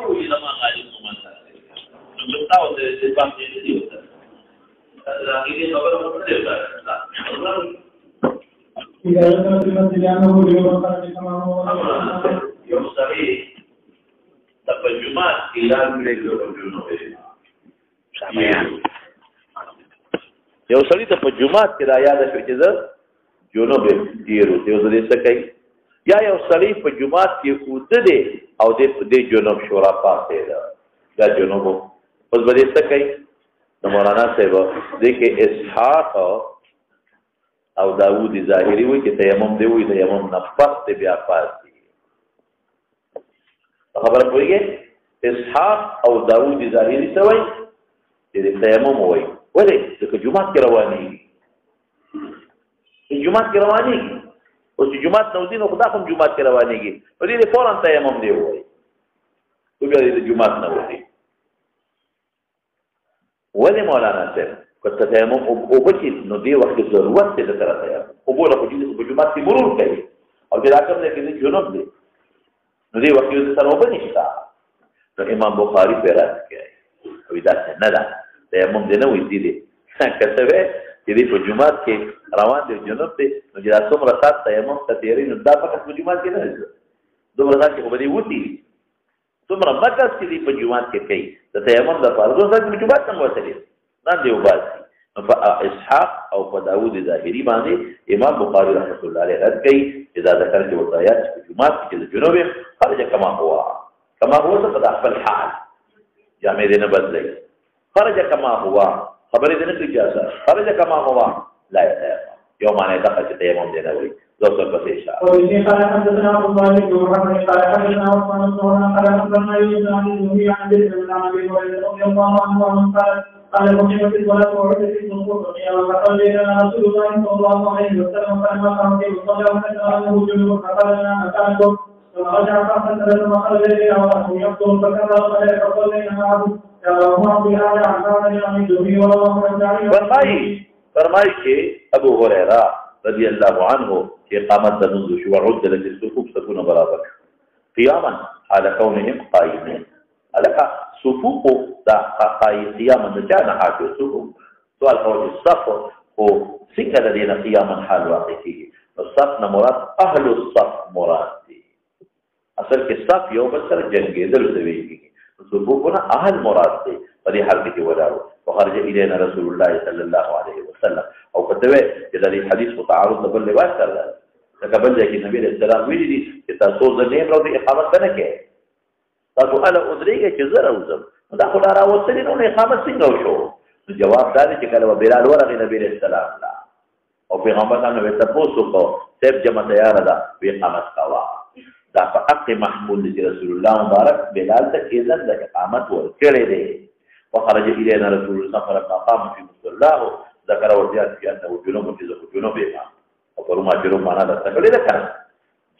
وي لما غالي کومه نو تاسو د باندې دی وته دا دې خبره مو نه ده یو سړی د پجمات اعلان کړی یو سړی ته په جمعات کې را یاد شو چې زه جنوب ډیرو ته زه څه کوي یا یو سړی په جمعات کې اوده دی او د جنوب شورا پاتې ده دا جنوب اوس به څه کوي د مولانا صاحب دغه اسحاق او داوود ظاهری وایي چې تیمم دی وایي تیمم نفس ته بیا پاتې خبره پوهیږي اسحاق او داوود ظاهری څه وایي چې تیمم وایي ولې ځکه جمعات کې رواني جمعات کې رواني او چې جمعات نو دین خدا کوم جمعات کې روانيږي په دې فورا تیمم دی وایي او بیا دې جمعات نه وایي ولې مولانا صاحب کته تیمم او بچی نو دی وخت ضرورت ته تر تیمم او بوله په جمعات کې مرور کوي او دا کوم نه کې جنوب دی نو دی وخت یې سره وبني شتا نو امام بخاری په راځي کوي او دا څنګه ده تیمم دی نه وایي دي څنګه څه چې په جمعات کې روان دي جنوب ته نو دا څومره سات تیمم ته تیری نو دا فقط په جمعات کې نه راځي دومره سات کې وبدي وتی څومره مکه چې په جمعات کې کوي د تیمم د فرضو سره په جمعات څنګه وتلی نه دی وباسي نو په اسحاق او په داوود ظاهری باندې امام بخاری رحمۃ اللہ علیہ رد کوي چې دا ذکر کې وتايات په جمعات کې د جنوب خرج کما هو څه په خپل حال جامع دې نه بدلي خرج کما هو خبرې دې نه کوي اجازه خرج کما هو لا يوم انا دخلت تيمم دې نه وي دوسر پسې شه او دې قال حدثنا ابو مالك وحدثنا قال حدثنا عثمان بن عمر قال حدثنا يزيد عن الزهري عن ابي هريره رضي الله عنه قال قال قيمت الصلاه وعدت الصلاه وقال لنا رسول الله صلى الله عليه وسلم فلما قام في الصلاه فساله جنوب فقال لنا مكانكم فرجع فاستدل وقال لي الله يقتل فكذا فقال لنا معه فرمائی کہ ابو ہریرہ رضی اللہ عنہ کہ قامت تنزل شو وعد للصفوف تكون برابر قياما على كونهم قائمين على صفوف دا قياما نجانا حاجة صفوف سؤال قول الصف هو سنة لدينا قياما حال واقعي الصف مراد اهل الصف مراد اصل کے صف یو بسر جنگی دل سویگی صفوفنا اهل مراد دي فدي حال کې ودارو وخرج الينا رسول الله صلى الله عليه وسلم او كتبه چې د حدیث متعارض بل روایت سره دا بل ځکه نبی رسول الله ویلي دي چې تاسو ځنه نو د اقامت نه کې تاسو اله ادريږي چې زره وزم دا خو را وصلې نو اقامت څنګه وشو جواب دا دی چې کله بلال ورغی نبی رسول الله او پیغمبر باندې تاسو کو سب جمع تیار ده اقامت کوا دا په حق محمود رسول الله مبارک بلال ته اذن د اقامت ورکړي دي وخرج الينا رسول الله فلما قام في مصلاه ذكر وجاءت في انه جنوب امام او فرما جنوب معنا د تکړه ده کنه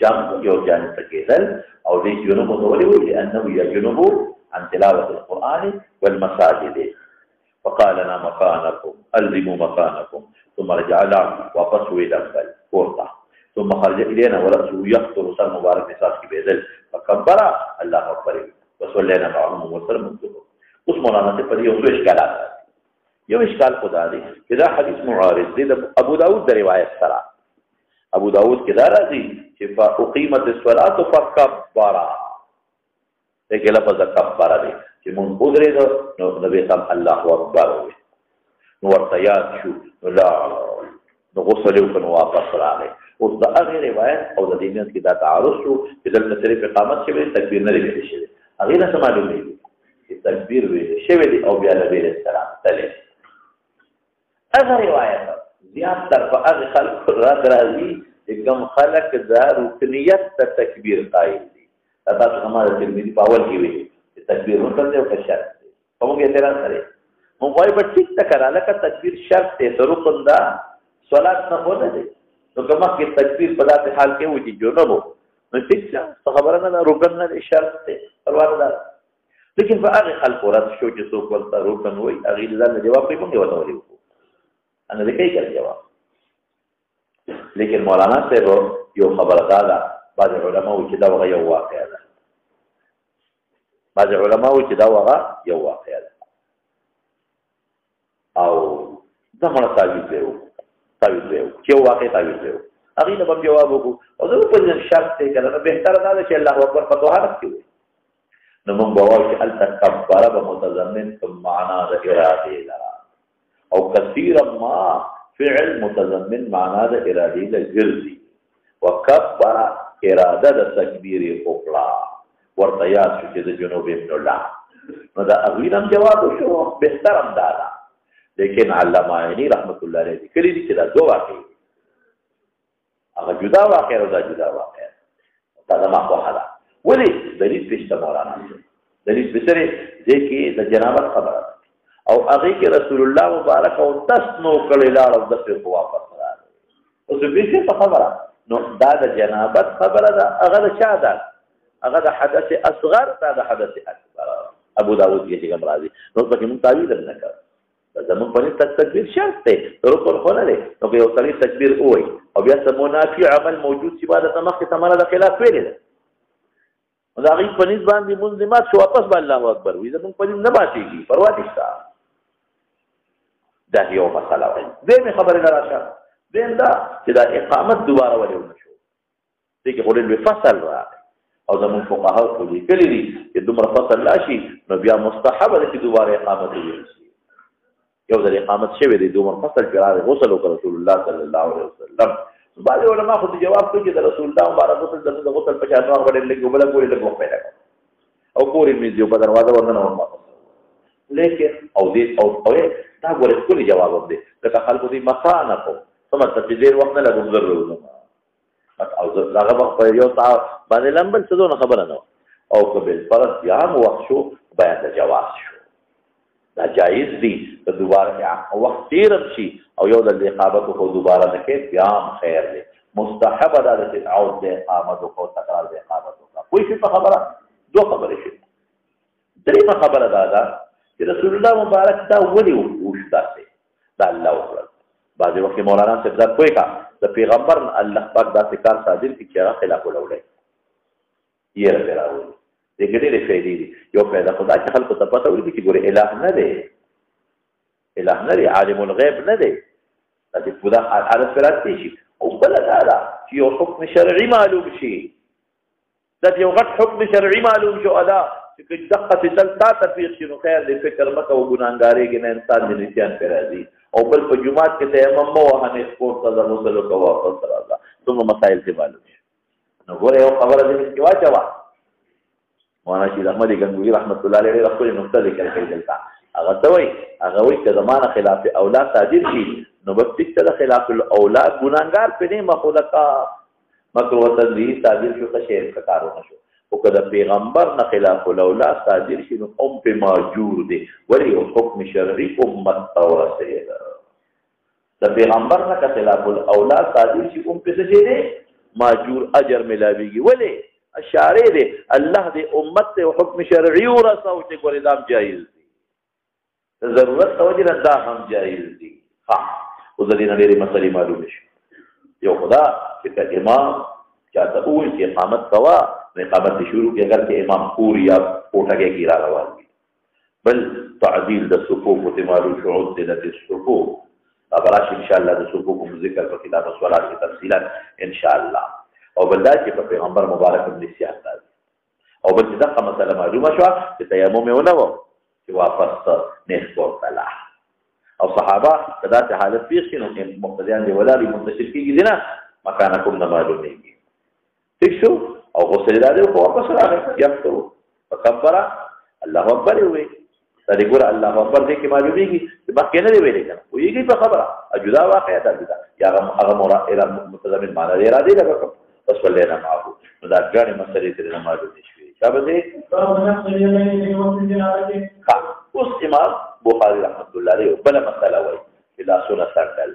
جام یو جان تکیدل او دې جنوب ولې وي انه يجنب عن تلاوه القران والمساجد فقال لنا مكانكم الزموا مكانكم ثم رجع واپس الى الكورتا ثم خرج الينا ورأسه يخطر سر مبارك نساس کی بیدل فکبر اللہ اکبر وصلینا معهم وسلم اس مولانا سے پڑھی اس اشکالات یہ اشکال خدا دی کہ دا حدیث معارض دی ابو داود دا روایت سرا ابو داود کی دا راضی کہ اقیمت الصلاة فکبر لیکن لفظ کبر دی کہ من خود رہے دو نبی صلی اللہ اکبر ہوئے نورتیات شو لا نغسلیو کن واپس را گئے اوس د هغه روایت او د دینیت کې دا تعارض شو چې د صرف اقامت شوی تکبیر نه لري شي هغه نه سمالو دی چې تکبیر وی شوی دی او بیا نبی رسول الله تعالی هغه روایت زیات تر په هغه خلق راځي چې کوم خلق دا رکنیت د تکبیر قائل دي تاسو هغه ترمذی په اول کې وی چې تکبیر ورته او شرط دی کومه اعتراض لري مو وایي په ټیک تکراله کا تکبیر شرط ته رکن دا صلات نه هونه دي نو کما کې تکبیر په داسې حال کې وږي جنوب نو ټیک څه خبره نه رکن نه شرط ته پروا نه لیکن په هغه خلق ورته شو چې څوک ورته رکن وای هغه ځان جواب کوي موږ وته وایو انا دې کوي جواب لیکن مولانا صاحب یو خبره دا بعض علماء چې دا وغه یو واقعا ده بعض علما وایي چې دا هغه یو واقعه ده او دا مړه تعویض دی چې یو واقع تعویض دی هغې نه به هم جواب وکړو او زه په دې شرط دی که نه بهتره دا ده چې الله اکبر په طهارت کې وایي نو موږ به وایو چې هلته کبره به متضمن کوم معنا د ارادې لره او کثیرا ما فعل متضمن معنا د ارادې له ګرځي وکبره اراده د تکبیر وکړه ورته یاد شو چې د جنوب ابن الله نو دا هغوی نه هم جواب وشو بهتر هم دا ده لیکن علامه عیني رحمت الله علیه لیکلي دي چې دا دوه واقعې هغه جدا واقع او دا جدا واقع دا زما خوښه ده ولې دلیل پېښ ته مولانا دلیل پېښرې دې کې د جنابت خبره او هغې کې رسول الله مبارک او دس نو کړی لاړ او دسې خو واپس راغی اوس پېښې په خبره نو دا د جنابت خبره ده هغه د چا ده هغه د حدث اصغر دا د حدث اکبر ابو داود کې چې کوم راځي نو پکې مونږ تعویل نه کړ زمون په دې تکبیر شرط دی رکن خو نه دی نو که یو سړی تکبیر ووایي او بیا څه منافع عمل موجود چې بعد ته مخکې تمره د خلاف ویلې ده نو د هغې په نیز باندې مونځ مات شو واپس به الله اکبر وي زمونږ په نیز نه ماتېږي پروا دې شته دا یو مسله وایي دویمې خبرې نه راشه دویم دا چې دا اقامت دوباره ولې ونه شو دې کې خو ډېر لوی فصل راغی او زمونږ فقهاو خو لیکلي دي چې دومره فصل راشي نو بیا مستحبه ده چې دوباره اقامت وویل شي یو ځل اقامت شوی دی دومره فصل کې راغی غسل وکړه رسول الله صلی الله علیه وسلم بعضې علما خو جواب کوي چې د رسول الله مبارک غسل د غسل په شان هغه ډېر لږ بله پورې لږ وخت پیدا کړ او پورې مې دیو په دروازه ورننه ورواپس لیکن او دې او دا ګورې ښکلي جواب هم دی لکه خلکو دې مخانه کو څه مطلب چې ډېر وخت نه لږ ګذر وځم او هغه وخت په یو ساعت باندې لمبل څه دونه خبره نه او که بالفرض بیا هم وخت شو بیان د جواز شو دا جایز دی که دوباره وخت تیرم شي او یو ځل د اقامت خو دوباره نه کې بیا هم خیر دی مستحبه دا ده چې عود د اقامت وکړو تکرار د اقامت وکړه پوه شئ په خبره دوه خبرې شي درېیمه خبره دا ده چې رسول الله مبارک دا ولې وشو داسې دا الله وکړل بعضې وخت کې مولانا صاحب ځان پوه کړه د پیغمبر الله پاک داسې کار صادر کړي چې هغه خلاف الاولۍ یې پرې راولي دې کې ډېرې فایدې دي یو فایده خو دا چې خلکو ته پته ولګي چې ګورې اله نه دی عالم الغیب نه دی داسې پوره حالت پرې راتلی شي او بله دا ده چې یو حکم شرعي معلوم شي داسې یو غټ حکم شرعي معلوم شو ادا چې که دقسې دل تا تطبیق شي نو خیر دی فکر مه کوه ګناهګارېږي نه انسان د نسیان پرې راځي او بل په جومات کې تیمم مه وهه نه سپورټ ته ځه غسل وکړه واپس راځه دومره مسایل چې معلوم شي نو ګوره یو خبره دې کې واچوه مولانا شهید احمد ګنگوهي رحمت الله علیه ډېره ښکلې نقطه ذکر کړې دلته هغه څه وایي هغه وایي که زمانه خلاف اولاد صادر شي نو به ټیک ته د خلاف الاولاد ګناهګار پرې نه مخلقه مکروه تنزیهي صادر شو ښه شی ښه کار ونه شو خو که د پیغمبر نه خلاف الاولاد صادر شي نو هم پې ماجور دی ولې یو حکم شرعي امت ته ورسېده د پیغمبر نه که خلاف الاولاد صادر شي هم پې څه شی دی ماجور اجر ملاویږي ولې اشاره دی الله دې امت ته حکم شرعي ورسو چې ګورې دا هم جایز دي ضرورت ته وجې نه دا هم جایز دي ها اوس د دې نه ډېرې مسلې معلومې شي یو خدا چې که امام چاته ووایي چې اقامت کوه نو اقامت دې شروع کړي اگر چې امام کور یا کوټګۍ کې را روان وي بل تعدیل د صفوف ته معلوم شو عدلت الصفوف دا به راشي انشاءالله د صفوف ذکر په کتاب الصلات کې تفصیلا انشاءالله او بل دا چې په پیغمبر مبارک هم نسیان راځي او بل چې دغه مسله معلومه شوه چې تیمم یې ونه و چې واپس نیغ پورته لاړ او صحابه که داسې حالت پېښ شي نو مقتدیان دې ولاړ منتشر کېږي دي نه مکانکم نه معلومېږي ٹھیک شو او غسل یې راځي خو واپس راغی یفتو فکبره الله اکبر یې ووایي دا دې ګوره الله اکبر دې کې معلومېږي چې مخکې نه دی ویلې که نه پوهېږي په خبره جدا واقع ده جدا یا هغه متضمن معنا د ارادې لکه کوم بس ولينا معه نو دا ګڼې مسلې ترې نه معلومې شوې چا به دی اوس امام بخاري رحمت الله علیه بله مسله وایي چې لاسونه څنډل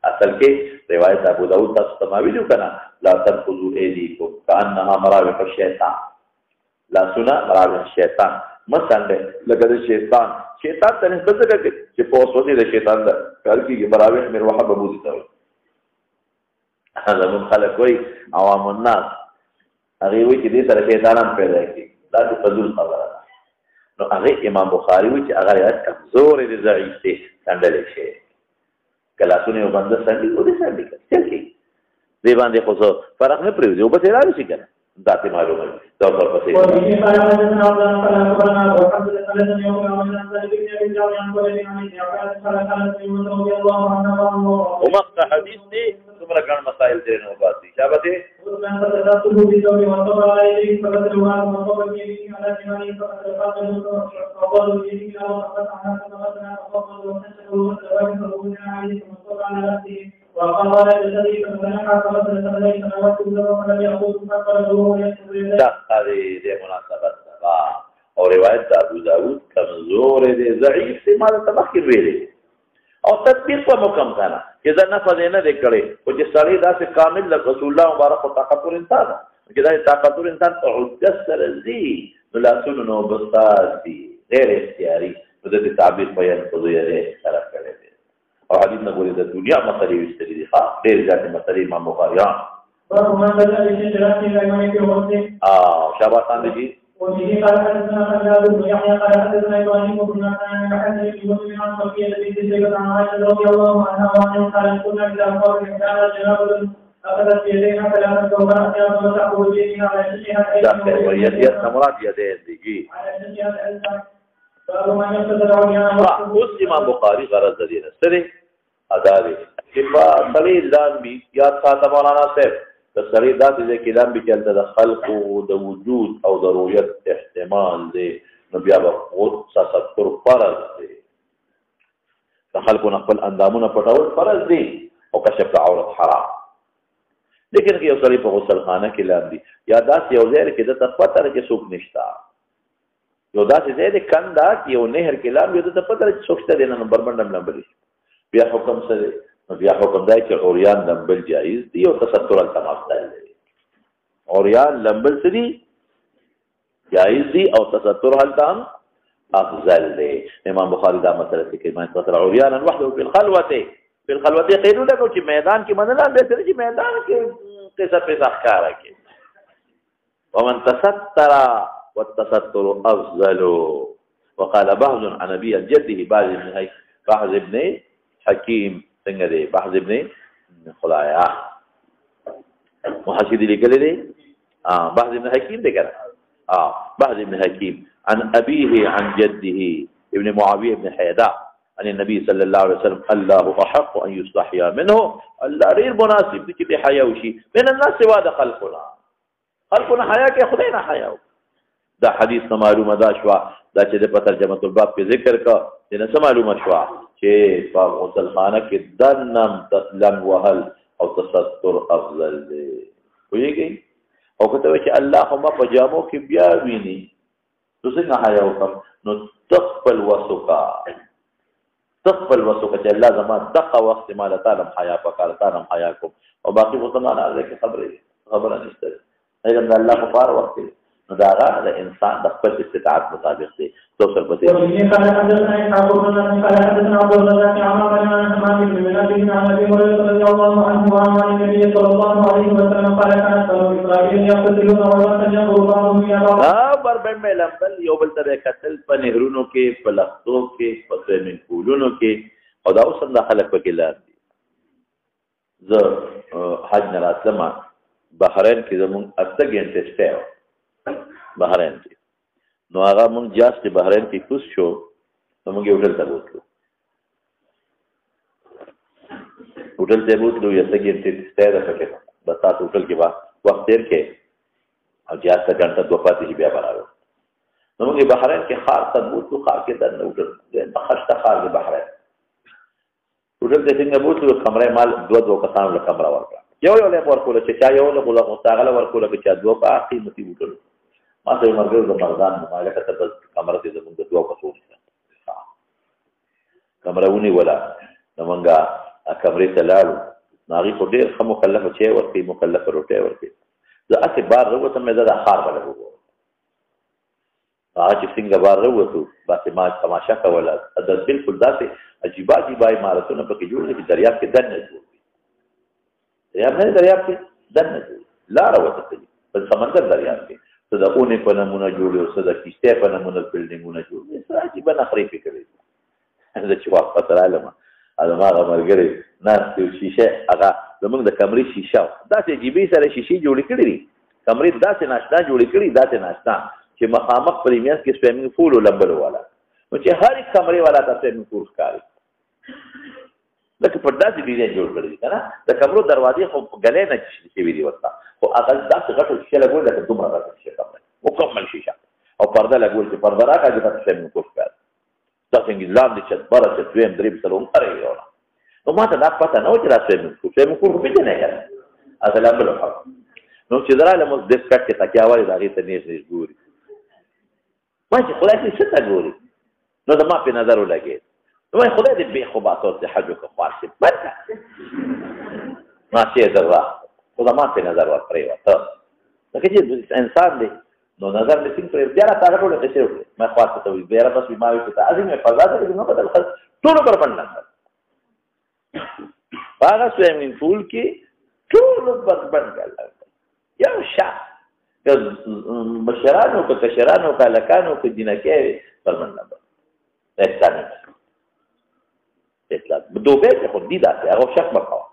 اصل کې روایت ابو داود تاسو ته ما ویلو که نه لا تنفذوا ایدیکم کانها مراوح الشیطان لاسونه مراوح الشیطان مه څنډئ لکه د شیطان ته نسبت ځکه کوي چې په اوسودې د شیطان د کار کېږي مراوح مروحه به بوځي ته وایي زمون خلک وایي عوام الناس هغې وایي چې دې سره شیطان هم پیدا کېږي دا د فضول خبره ده نو هغه امام بخاری وی چې هغه روایت کمزور دي ضعیف دي سندل شي کلاسونه یو بنده سندي او دې سندي کوي دی باندې خو فرق نه پریږدي او به تیرای شي کنه ذاتي معلومه دا پر پسې ومقطع حدیث دی څومره ګڼ مسائل دي نو باسي شابته دې مناسبت دا او روایت ابو داود کمزور دي ضعیف دي مال تبخیر ویلي او تطبیق په مکم کنه اذا نفذ نه وکړي او چې سړی داسې کامل رسول الله مبارک او تکبر انسان چې دا تکبر انسان ته حجت سره زی بلاسونو نو بستاسي غیر اختیاري د دې تعبیر بیان کوي یې سره کړی او حدیث نه ګوري د دنیا مسلې وستري دي ها ډېر ځاتې مسلې امام بخاری شابه خان دي وفيه قال حدثنا خلاد بن يحيى قال حدثنا ابراهيم بن عن حدث مسلم عن صفيه بنت زيد عن عائشه رضي الله عنها وعنها قالت كنا اذا قال كان جناب اخذت يديها ثلاثه وكانت تاخذ بيدها على شيئها يديها مراد يدين دي اوس امام بخاری غرض دي سره ادا دي چې په صلی ځان بي یا ساته مولانا صاحب د سړی داسې دی کلام به چلته د خلقو د وجود او د رؤیت احتمال دی نو بیا به خود تستر فرض دی د خلقو نه خپل اندامونه پټول فرض دی او کشف د عورت حرام لیکن که یو سړی په غسل خانه کې لاندې یا داسې یو ځای کې د پته کې څوک نشته یو داسې ځای دی کنده کې یو نهر کې لاندې د پته چې څوک شته دی نه نمبر باندې نمبر بیا حکم سره بیا حکم دی چې اوریان لمبل جایز دی او تستر التماس دی اوریان لمبل سری جایز دی او تستر التام افضل دی امام بخاری دا مسئله کې ما تستر اوریان وحده په الخلوه قیدو له چې میدان کې مننه به سره چې میدان کې قصه په ځخاره کې ومن تستر والتستر افضل وقال بهز عن ابي جده بعض ابن حكيم څنګه دی بحث ابن خلایا محاسد لیکل دی بحث ابن حکیم دی کنه بحث ابن حکیم عن ابيه عن جده ابن معاويه بن حيداء عن النبي صلى الله عليه وسلم الله احق ان يستحيا منه الله غير مناسب دي چې حیا وشي من الناس سوا د خلقنا حیا کې خدای نه حیا دا حدیث معلومه دا شوا دا چې په ترجمه الباب کې ذکر کا دنه معلومه شوا چې په غسل خانه کې دنم تسلم وهل او تستر افضل دی ویږي او کته چې الله هم په جامو کې بیا ویني څنګه حیا وکم نو تقبل وسوکا چې الله زما دغه وخت مال تعالی حیا پکار تعالی حیا کو او باقي مسلمان هغه کې خبره نشته ایله الله په پار وخت نو دا د انسان د خپل استطاعت مطابق دی تو سر پته بر به لمبل یو بل تر قتل په نهرونو کې په لختو کې په سویمنګ پولونو کې او دا اوس د خلک په کې لار دي زه حج نه راتلم بحرین کې زمون اته غنټه سټه بحرین کې نو هغه مونږ جاست بحرین کې کوس شو نو موږ هوټل ته ووتلو یو څه کې سټه ده پکې بس تاسو هوټل کې وخت تیر کې او جاست غنټه دوه پاتې بیا راغلو نو موږ بحرین کې خاص تبوتو خاص کې دنه هوټل د خشته خاص بحرین هوټل ته څنګه بوتلو کمره مال دوه کسان له کمره ورکړه یو له ورکول چې چا یو له مستغله ورکول چې دوه په قیمتي هوټل ما ته مرګ د مردان مالک ته بس کمره دې زموږ د دوه کسو کمره ونی ولا نمنګه کمرې ته لاړو ناغي په ډېر خمو مکلف چې ورته مکلف روټه ورته زه اته بار وروته مې دا خار ولا وو چې څنګه بار وروته باسه ما تماشا کوله دا بالکل داسې عجیب عمارتونه پکې جوړ دي دریاب کې دنه جوړ دریاب کې دنه لا راوته په سمندر دریاب کې څه د اونې په نمونه جوړ او څه د کښتۍ په نمونه بلډینګونه جوړ دي. څه عجیبه نخرې پې کړې زه چې واپس رالم هماغه ملګري ناست یو شیشه هغه زمونږ د کمرې شیشه وه داسې جیبې سره شیشې جوړې کړي دي کمرې داسې ناشنا جوړې کړي داسې ناشنا چې مخامخ په دې منځ کې سویمنګ پول و لمبلو والا نو چې هر کمرې والا ته سویمنګ پول ښکاري لکه په داسې ډیزاین جوړ کړی دي که نه د کمرو دروازې خو ګلۍ نه شوي دي ورته خو هغه داسې غټو شیشه لګول لکه دومره غټه شیشه کمره مکمل شیشه او پرده لګول چې پرده راکړه چې ته سویمنګ پول ښکاري داسې لاندې چت بره چت دویم درېیم څلورم هر یو نه نو ما ته دا پته نه و چې دا سویمنګ پول خو پېژنې که نه هغه لمبلو حق نو چې زه رالم اوس ډېر کټ کې تکیا وایي د هغې ته نیغ نیغ ګوري ما چې خدای دې څه ته ګوري نو زما پې نظر ولګېد نو وايي خدای دې بې خوباته ورته حج وکړه خوار شي بد ده ماشي در راغله خو زما پې نظر ورپرېوته لکه چې انسان دی نو نظر مې ټینګ کړی بیا راته هغه ټوله قصې وکړې ما خوا ته وایي بیا بس ما وایي چې تعظیم مې فضا ته نه بدل خل ټولو بربنډ نظر په هغه سویمنګ پول کې ټولو بربنډ کړل یو شخص که مشرانو که کشرانو که هلکانو که جینکۍ بربنډ نظر اسلامي اسلام دوبۍ کې خو دي داسې هغه شک مه کوه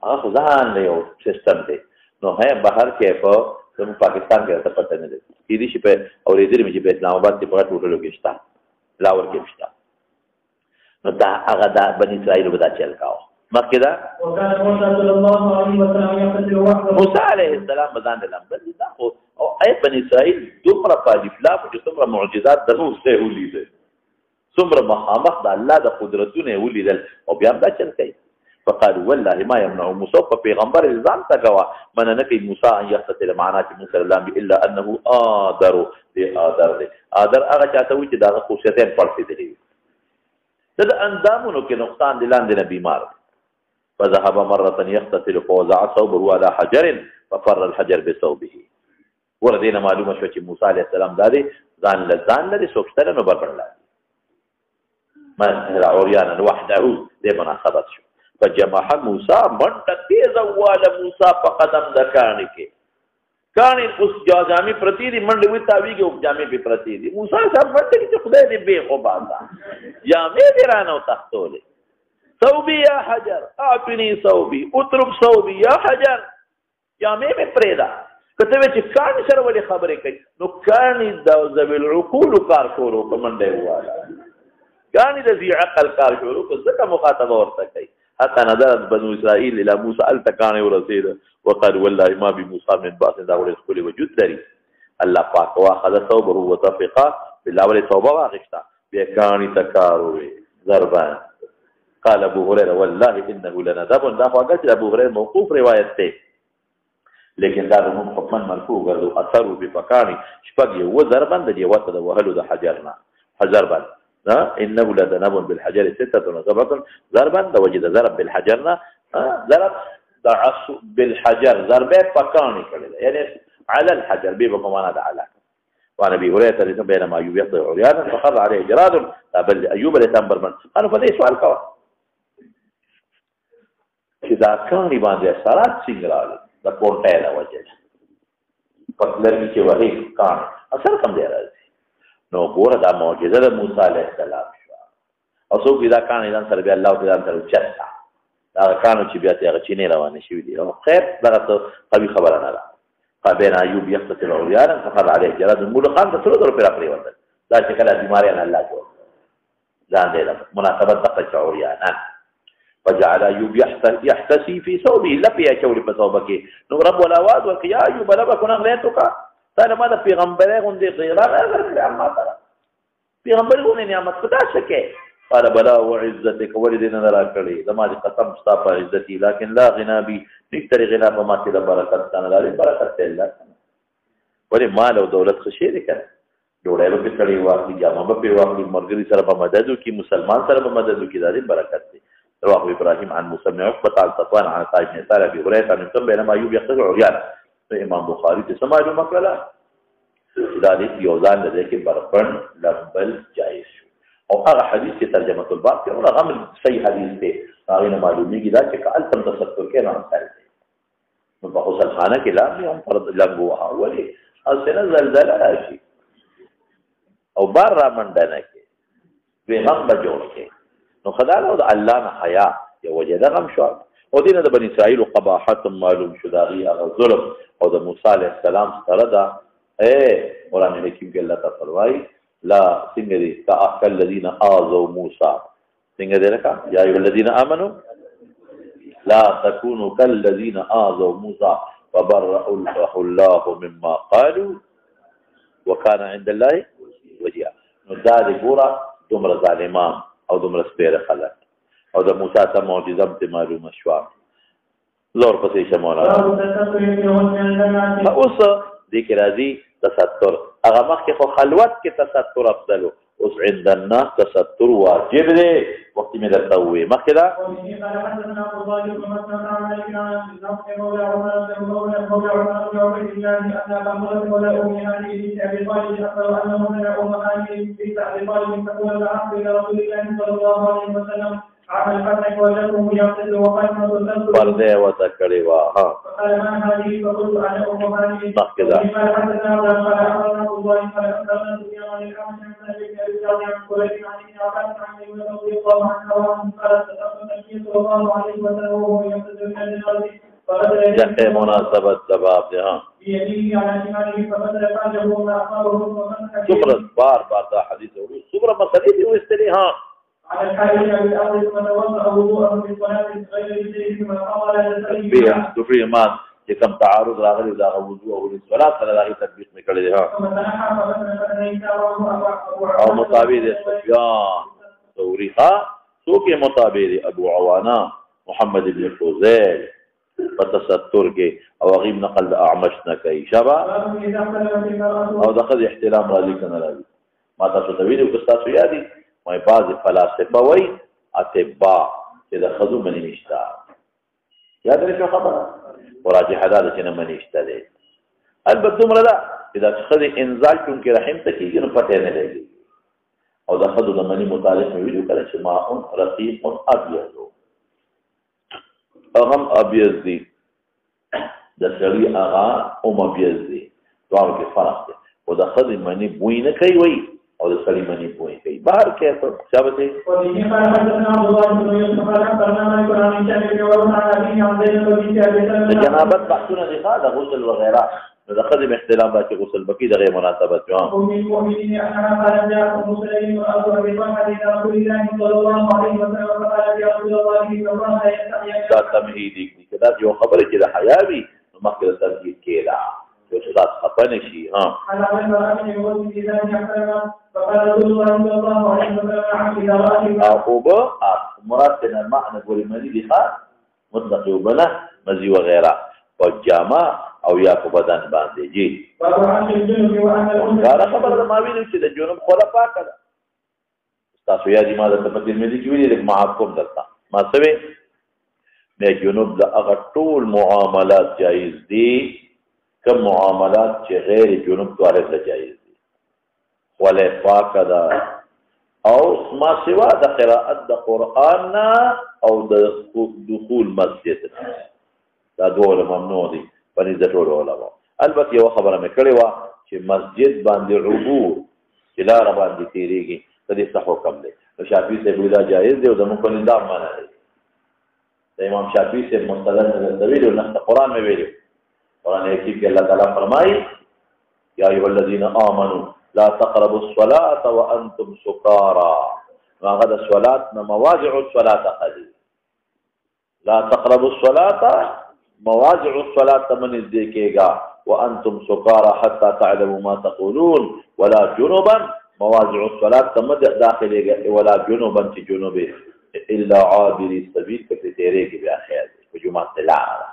هغه خو ځان له یو سیسټم دی نو بهر کې په زموږ پاکستان کې راته پته نه دی کېدای شي په اورېدلي مې چې په اسلام آباد کې په غټ هوټلو کې شته لاور کې شته نو دا هغه دا بني اسرائیلو به دا چل کاوه مخکې دا موسی علیه السلام به ځان لمبل دا خو او ای بني اسرائیل دومره په الفلاف چې څومره معجزات د روح څخه ولیدل څومره مخامخ د الله د قدرتونه یې ولیدل او بیا هم دا چل کوي فقالوا والله ما يمنع موسى فبيغمبر الزام تقوى من نفي موسى ان يقتتل معناه موسى الله الا انه آدر آدر هغه چاته وي چې دا خصوصیتین پړسي دي د اندامونو کې نقصان دي لاندې نه بیمار فذهب مره يقتتل فوزع صوبه على حجر ففر الحجر بثوبه وردينا معلومه شو چې موسی عليه السلام دادي ځان لري سوکتل نو بربړل ما عريانا وحده دې مناسبت شو فجمع موسى منډه تیزه واله موسی په قدم د کاڼي کې کاڼي اوس جامې پرتې دي منډه وي تاویږي او جامې پې پرتې دي موسی صاحب منډه کې چې خدای دې بې خوباته جامې دې رانه وتښتولې ثوبي یا حجر اعطني ثوبي اترك ثوبي یا حجر جامې مې پرېږده که ته وایې چې کاڼي سره ولې خبرې کوي نو کاڼي د ذوي العقول کار شروع په منډه یې وواله کاڼي د ذي عقل کار شروع کړه ځکه مخاطبه ورته کوي حتى نظرت بنو اسرائيل الى موسى التكانه ورسيد وقال والله ما بموسى من باس داول الكل وجود دري الله پاک واخذ ثوبه وطفقا بالاول توبه واغشتا بكاني تكارو ضربا قال ابو هريره والله انه لندب دا فقط ابو هريره موقوف روایت ته لیکن دا هم حکم مرفوع ګرځو اثر بفقاني شپږ یو ضربا د وته د وهلو د حجرنا حجربا انه لذنب بالحجر 6 ضربا ضربا وجد ضرب بالحجرنا ضرب ضعف بالحجر ضربه پکانی کړل یعنی على الحجر به په معنا د على وعن ابي هريره بينما ايوب يطلع عريانا فخر عليه جراد بل ايوب لتنبر من انا فدې سوال کوم چې دا کانی باندې سرات څنګه د پورټه لا وجه پتلري چې وਹੀ کان اثر کم دی راځي نو ګوره دا معجزه د موسی علیه السلام شو او څوک دا کان ایدان سره بیا الله تعالی سره چتا دا کانو چې بیا ته چینه روانه شوی دی او خیر دغه قوي خبره نه ده قبل ایوب یقتل عریانا فخر علیه جراد الملقان ته څلور پر اخري وته دا چې کله بیماری نه الله جوړ ځان دې مناسبت تقچ عریانا فجعل ايوب يحتسي في ثوبه لبي چول په ثوبه کې نو رب الاواد وقيا ايوب لبا كنا غلطك تعالی ما د پیغمبره غوندې غیره غیر ما ترى پیغمبر غوندې نعمت خدا شکه قال بلا وعزتك ولدنا را کړی زما دې قسم ستا په عزتي لكن لا غنا بي نکتر غنا په ما کې د برکت ستانه لري برکت الله ولې مال او دولت خشي دي کنه ډوړې په کړي واقعي جامه په واقعي مرګري سره په مدد کی مسلمان سره په مدد کی د برکت دي رواه ابراهيم عن موسى بن عقبه عن صفوان عن طائف بن سالم ابي هريره عن بينما ايوب يقتل عريانا امام بخاری ته سماجو مکړه دا دې یو ځان دې کې برپن لبل جایز شو او هغه حدیث چې ترجمه الباب کې هغه غم صحیح حدیث دی هغه نه معلومیږي دا چې کال تم تصدق کې نه انسان نو په غسل خانه کې لا هم فرض لګو اولي اسنه زلزلہ راشي او بار را منډه نه کې وی غم به جوړ کې نو خدای له الله نه حیا یو وجه ده غم شو او دینه د بنی اسرائیل قباحت معلوم شو داغي هغه ظلم او د موسی علیه السلام سره دا قرآن حکیم کې الله تعالی فرمایي لا څنګه دي تاکل الذين اذوا موسی څنګه دي لکه یا ایه الذين امنوا لا تكونوا كالذين اذوا موسی فبرأه الله مما قالوا وكان عند الله وجيها نو دا د ګوره دومره ظالمان او دومره سپیره خلک او د موسی ته معجزه هم معلومه شوه زور پسې شه مولانا اوس دې کې راځي تستر هغه مخکې خو خلوت کې تستر افضلو اوس عند الناس تستر واجب دی وخت مې درته ووایي مخکې دا پردے وته کړي وا ها مخکې دا جنتے مناسبت دباب دے ہاں سبرت بار بار دا حدیث ہے سبرت مسئلے دی اس طرح ہاں تفریح مان کہ کم تعارض راغلی دا وضو او الصلاۃ سره دا تطبیق میں کړی ہاں او مطابق سفیان ثوری ها سو کے مطابق ابو عوانہ محمد بن فوزیل فتستر کے او غیب نقل اعمش نہ کئی شبا او دخل احترام راضی کنا راضی ما تاسو ته ویلو که تاسو یادی مې بعض فلاسفه وای اتباع چې د خذو منی نشتا یاد لرئ خبره وراجح حداد چې نه منی نشتا دی البته دومره دا چې د خذ انزال چون کې رحم ته کېږي نو پټه نه لګي او د خذو د منی متعلق ویلو کله چې ما ان رقیق ابيض هم ابيض دي د سړي هغه هم ابيض دي دوه کې فرق دی او د خذ منی بوی نه کوي وای او د سړي منی بوی کوي بهر کې څه ثابت دی جنابت بحثونه دي د غسل وغيرها د خذ احتلام باندې غسل بکی دغه مناسبت جو دا تمهیدی کدا یو خبره چې د حیاوی مخکې ترتیب کېلا جو استاد خپنه شي ها او به مراد نه معنی ګوري مې دي ښه مطلق وبله مزي وغيرها او جامع او یا په بدن باندې جی دا خبره د ماوینو چې د جنوب خلا پاکه ده تاسو یادی ما د تفسیر مې دي چې ویل ما کوم درته ما سوي مې جنوب د هغه ټول معاملات جایز دي کوم معاملات چې غیر جنوب دواره ته جایز دي ولې پاکه ده او ما سوا د قراءت د قران او د دخول مسجد دا ډول ممنوع دي پنځه د ټول علماء البته یو خبره مې کړې و چې مسجد باندې عبور چې لار باندې تیریږي د دې څه حکم دی نو شافعي ته ویلا جایز دی او د مو په نظام معنا دی د امام شافعي سے مستدل د ویلو نه قرآن مې ویلو قرآن کې الله تعالی فرمایي یا ایه الذین آمنوا لا تقربوا الصلاة وانتم سکارى هغه د صلات نه مواضع الصلاة قدي لا تقربوا الصلاة مواضع الصلاة من ذکیگا وانتم سکارى حتى تعلموا ما تقولون ولا جنبا مواضع الصلاة تمد داخليگا ولا جنبا چې جنوب الا عابر السبيل کې تیرې کې بیا خیر په جمعه تلاوه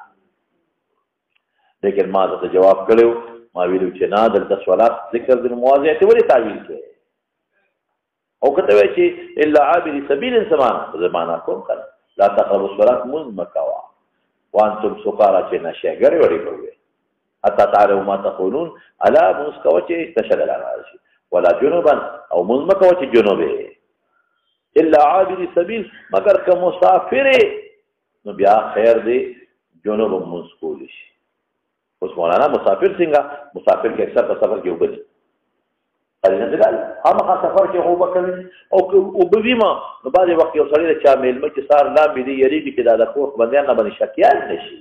لیکن ما ته جواب کړو ما ویلو چې نه دلته صلات ذکر د مواضع ته ولې تعویل کوي او کته وی چې الا عابر سبيل زمانہ کوم کړه لا تقربوا الصلاة مزمکوا وانتم سکارى چې نشه غړي وړي کوي حتى تعلموا ما تقولون الا مسکوا چې تشدد راشي ولا جنوبا او مزمکوا چې جنوبه الا عابر سبيل مگر که مسافر نو بیا خیر دی جنوب مسکول شي اوس مولانا مسافر څنګه مسافر کې اکثر په سفر کې وبدي قرینه دلال هغه سفر کې هو وکړي او بوي ما نو بعد وخت یو سړی چې عامل مکه سار لا مې دی یریږي چې دا د کوخ باندې نه باندې شکیان نشي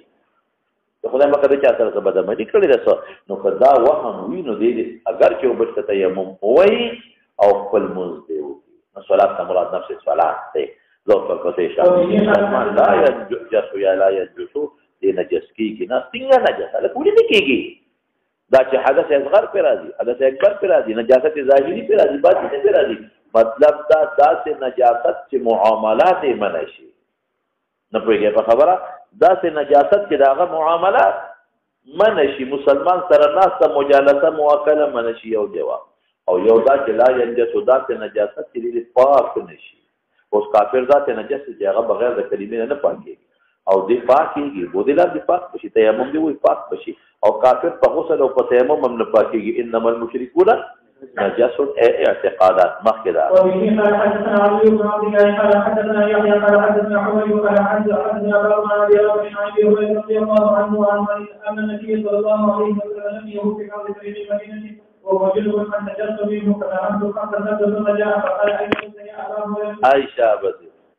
خدای مکه د چا سره بده مې کړی رسو نو کدا وهم وینو دی اگر چې وبشت تیمم وای او خپل منځ دی نو صلات مراد نفس صلات دی ذوق الفتح شامل لا يجوز یا لا يجوز دې نجس کیږي نه څنګه نجس هله کولی نه کیږي دا چې حدث اصغر پر راځي حدث اکبر پر راځي نجاست ظاهری پر راځي باطنی پر راځي مطلب دا داسې نجاست چې معاملات منشي نه پوهیږي په خبره داسې نجاست چې داغه معاملات منشي مسلمان سره ناسته مجالسه مواکله منشي یو جواب او یو دا چې لا ينجس داسې نجاست چې دې پاک نشي اوس کافر ذات نجس چې هغه بغیر د کلمې نه پاکيږي او دی پاکیږي بودلا دی پاک بشي تیمم دی وي پاک بشي او کافر په غسل او په تیمم هم نه پاکیږي انما المشركون نجس اعتقادات مخکدا قال حدثنا علي بن عبد الله قال حدثنا يحيى قال حدثنا حميد قال حدثنا ابو هريره رضي الله عنه ان النبي صلى الله عليه وسلم لم يهو في قول المدينه وهو جزء من تجسد منه كما عنده خمسه نفس ثم جاء فقال عائشة بس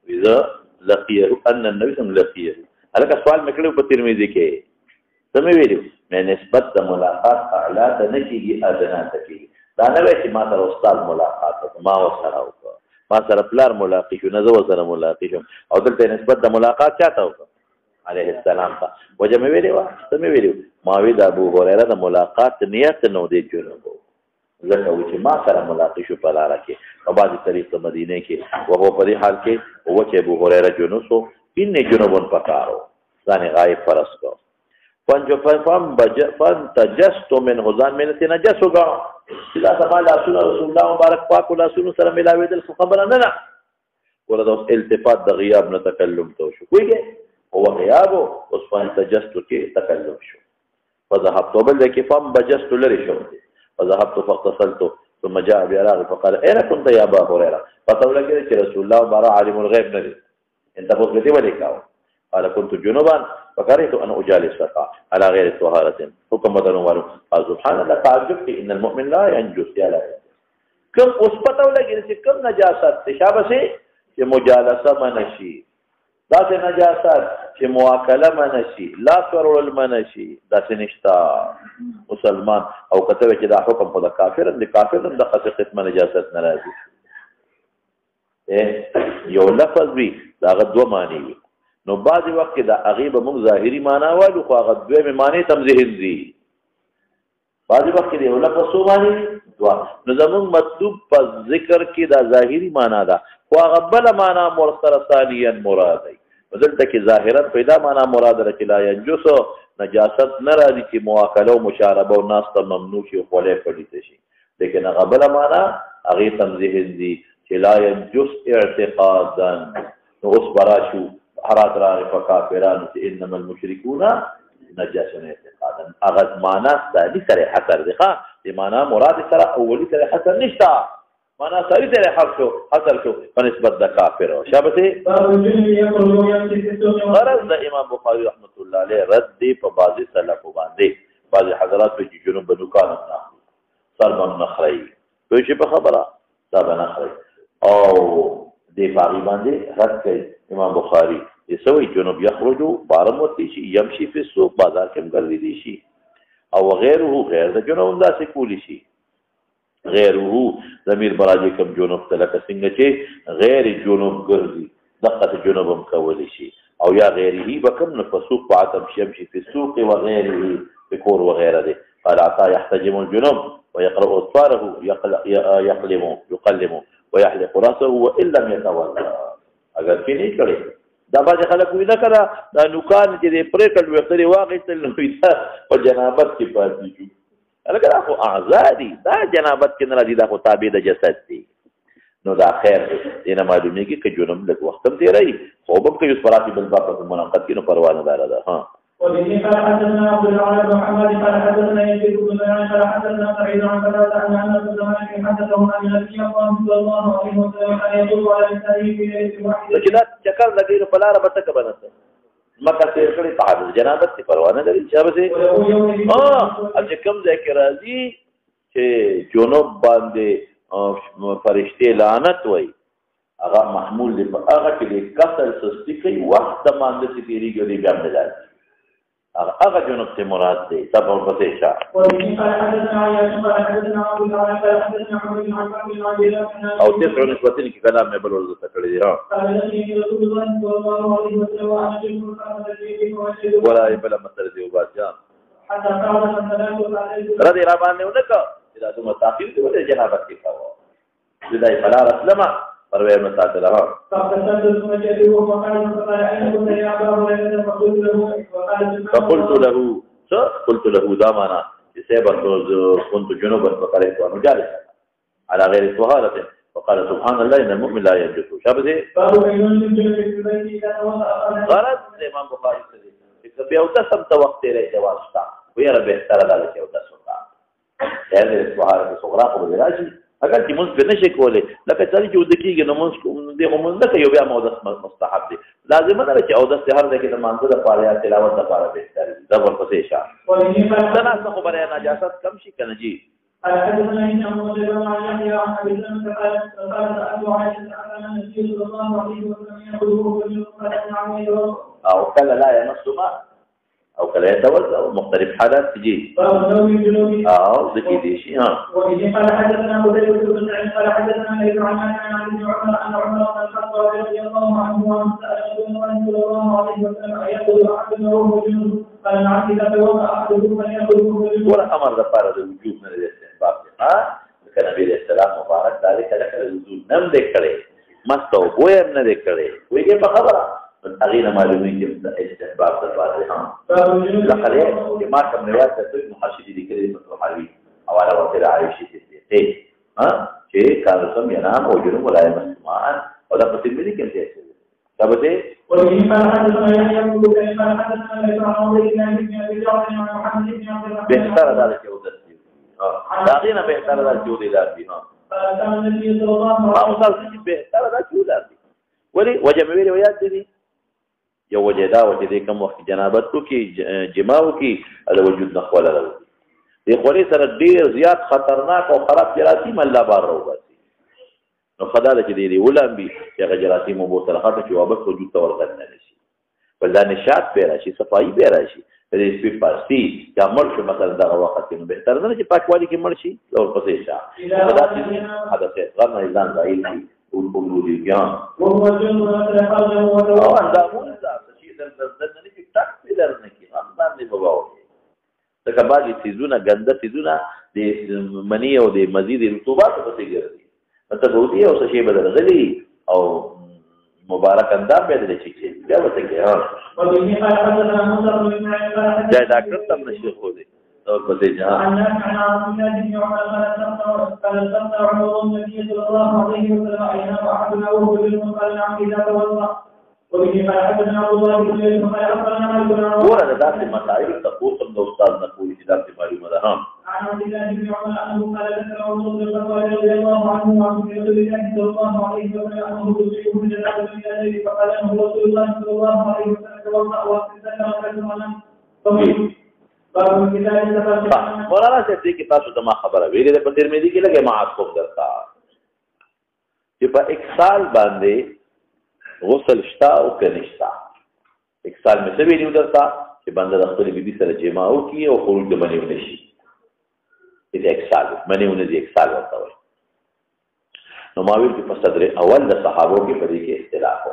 اذا لقيه ان النبي صلى الله عليه وسلم لقيه هلکه سوال مکړو په ترمذی کې سمې ویلو مې نسبت د ملاقات اعلی ته نه کیږي ادنا ته کیږي دا نه وایي چې ما سره استاد ملاقات ما وسره وکړه ما سره پلار ملاقات شو نه زه سره ملاقات شم او دلته نسبت د ملاقات چاته وکړه عليه السلام ته وجه مې ویلو سمې ویلو ما وی د ابو هريره د ملاقات نیت نو دی جوړو ځکه چې ما سره ملاقات شو په لار کې او بعد طریق مدینه کې وهو په دې حال کې او چې ابو هريره جنوسو ان جنوبن پکارو ځان غایب فرض کو فان تجست من غزان من تنجس ہوگا اذا سمال رسول الله مبارک پاک ولا سن سره ملاوي دل خبر نه ورته التفات د غیاب نه تکلم تو شو کوي هو غیاب او فان تجست کې تکلم شو فذهبت بل کې فم بجست لري شو فذهبت فاغتسلت ثم جاء بأراغ فقال اين كنت يا ابا هريره فتقول لك رسول الله بارا عالم الغيب نبي انت فوقتي وليكاو قال كنت جنوبا فكرهت ان اجالسك على غير طهاره حكم بدنوار قال سبحان الله تعجبت ان المؤمن لا ينجس يا لا كم اس پتہ لگی کہ کم نجاست تشابہ سے کہ مجالسه منشي ذات نجاست کہ مواکله منشي لا ترول منشي ذات نشتا مسلمان او کته چې دا حکم په کافر د قصه نجاست ناراضي یو لفظ وی دا غدو معنی وی نو بعضی وخت دا غیب موږ ظاهری معنا وایو خو هغه دوه معنی تم ذهن دي بعضی وخت دی یو لفظ سو معنی دوا نو زموږ مطلوب په ذکر کې دا ظاهری معنا ده خو هغه بل معنا مرسل ثانیا مراد دی بدلته کې ظاهرا پیدا معنا مراد رچ لا ينجس نجاست ناراضي چې مواکله او مشاربه او ناس ته ممنوع شي خو له پړی شي لیکن هغه بل معنا هغه تم ذهن دي چې لا ينجس اعتقادا نو اوس براشو حرات راغی په کافرانو چې انما المشركون نجس اعتقادا هغه معنا ثاني سره حسر دي ښه دې معنا مراد سره اولی سره حسر نشتا معنا ثاني سره حسر شو په نسبت د کافر شابته غرض د امام بخاری رحمت الله علیه رد دی په بعضی سلف باندې بعضی حضرات په جنوب بنوکان نه سرمن نخری په شي په خبره دا بنخری او دی باغی باندې رد کوي امام بخاری یسوی جنوب یخرجو بارم وتی شي يمشي في السوق بازار کې ګرځي دي شي او غیره غیر د جنوب داسې کولی شي غیره ضمیر براجه کوم جنوب تلک څنګه چې غیر جنوب ګرځي دغه جنوب هم کولی شي او یا غیره بکم نه فسوق بعتم يمشي في السوق وغيره بكور وغيره دي قال عطا يحتجم الجنوب ويقرأ اطفاره يقلم ويحلق راسه وان لم يتوضا اگر کې نه کړي دا باندې خلک وی نه کړه دا نوکان چې پرې کړ وختري واغې تل نو دا په جنابت کې پاتې شو هغه خو اعزادي دا جنابت کې نه راځي دا خو تابع د جسد دي نو دا خیر دی نه معلومه کې چې جنوب لږ وخت هم تیرای خو به کې فراتي بل باب په مناقض کې نو پروا نه دار ده ها وبه قال حدثنا عبد الله بن محمد قال حدثنا يزيد بن زياد قال حدثنا سعيد عن قتادة عن انس بن مالك حدثهم عن النبي صلى الله عليه وسلم كان يقول على النساء في ليله واحده لكن چکر لګي په لار به تک بنته مکه تیر کړی طهارت جنابت ته پروا نه لري چې به چې کوم ځای کې راځي چې جنوب باندې فرشتي لعنت وای هغه محمول دی په هغه کې د کسل سستی کوي وخت د مانده چې تیریږي دی بیا نه لري هغه جنوب ته مراد دی تاسو په څه شاه او تاسو نسبتني کې کلام مې بل ورته کړی دی ولا بل مسله دی وباسه رضی الله باندې ونکړه دا دوه تاخير دی ولې جنابت کې کاوه دا فلا رسلما پروي مساله ها فقلت له دا معنا چې سبب كنت جنوبا فقرأت وانا جالس على غير طهارة وقال سبحان الله ان المؤمن لا يجلس شابه غرض امام بخاري څه بیا او تاسو ته وخت لري واسطه ويره به تر دغه چې او تاسو ته هغه طهارت صغرا خو به راشي اگر چې موږ به نشي کولای لکه چې د کېږي نو موږ دغه موږ نه کوي بیا مودس مستحب دي لازم نه چې او د هر ځای کې د مانزه د پاره تلاوت د پاره به ستاري دا ورپسې شه دا څه خبره نجاست کم شي کنه جی او کله لا يمس ما او کله يتوضا او مختلف حالات تجي ذكي دي شيء قال حدثنا قتيبة بن سعيد قال حدثنا ابن عمر عن ابن عمر ان عمر بن الخطاب رضي الله عنه سأل النبي صلى الله عليه وسلم ايأخذ احدنا وهو جنوب قال نعم اذا توضا احدكم فليأخذ ولا امر ذكر الوجوب من الاستحباب كان النبي عليه السلام مبارك ذلك لك الوجوب نم ذكره مستو بويم نه ذکرې ویګه په خبره اغینا معلومه کې استحباب د پاره ها لکه ما کوم روایت ته محشدي لیکلي په صحابي حواله ورته عائشة ته ها چې کار سم ینام او جنو ولای مسمان او دا په دې کې څه څه ثبته وفي قال حدثنا يحيى بن بكير قال حدثنا ابن عمرو بن ابي جعفر عن محمد بن عبد الرحمن بهتر ذلك يودس داغینا بهتر ذلك يودي لاربي ها كان النبي صلى الله عليه ما وصل شي بهتر ذلك يودي لاربي ولي وجمع روایت دي یو وجدا وجه دې کوم وخت جنابت کو کې جماو کې د وجود نخوله لري دې خوري سره ډیر زیات خطرناک او خراب جراثیم الله بار راوځي نو خدای دې دې ولامبي چې جراثیم مو بوتل خاطر چې وابس وجود ته ورغل نه شي بل دا نشاط پیرا شي صفائی پیرا شي دې سپی پاسي یا مړ شو مثلا دغه وخت کې بهتر نه چې پاکوالي کې مړ شي او پسې شه خدای دې حدث غرنا ایزان ځای شي وګورئ بیا وهو جنوب فخرجه او اندامونه چې د نه کې تک پیلر نه کې هم باندې بواو دا کباږي سيزونه ګنده سيزونه د منی او د مزید رطوبات په څیر ګرځي مطلب ودی او څه شی بدل غلي او مبارک اندام به دې چې بیا وته کې ها دا ډاکټر تم نشي خو دې اور پته جا ورته داسې مسائل تاسو هم د استاد نه کوی چې داسې معلومه ده ها مولانا صاحب دې کې تاسو ته ما خبره ویلې ده په ترمذی کې لګي ما کوم درتا چې په اکسال باندې غسل شتا او کنيشتا اکسال مې څه ویلو درتا چې باندې د خپل بیبي سره جما او کی او خروج د باندې ونشي دې اکسال باندې ونه دې اکسال ورته وي نو ما ویل چې په صدر اول د صحابو کې په دې کې اختلاف و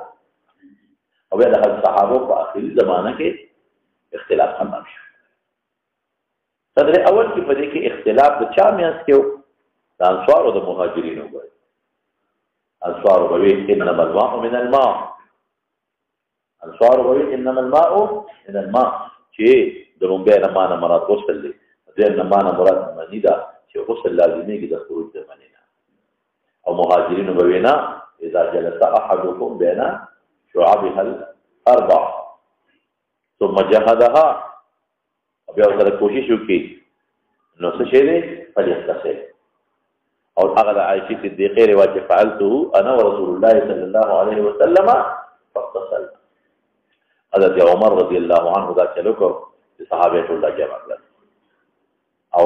او بیا د صحابو په اخري زمانہ کې اختلاف هم شو صدر اول کې په دې کې اختلاف د چا میاس کې د انصار او د مهاجرینو وګړي انصار وګړي انما الماء من الماء انصار وګړي انما الماء من الماء چې دروم به نه معنا مراد غسل دي دې نه معنا مراد منی دا چې غسل لازمي کې د خروج د منی نه او مهاجرینو وګړي اذا جلس احدكم بين شعابها الاربع ثم جهدها بیا سره کوشش وکړي نو څه شي دی فليغتسل او هغه د عائشة صدیقه روایت فعلته انا ورسول الله صلی الله علیه وسلم فاغتسل حضرت عمر رضی الله عنه دا چلو کو چې صحابه ټول جمع کړل او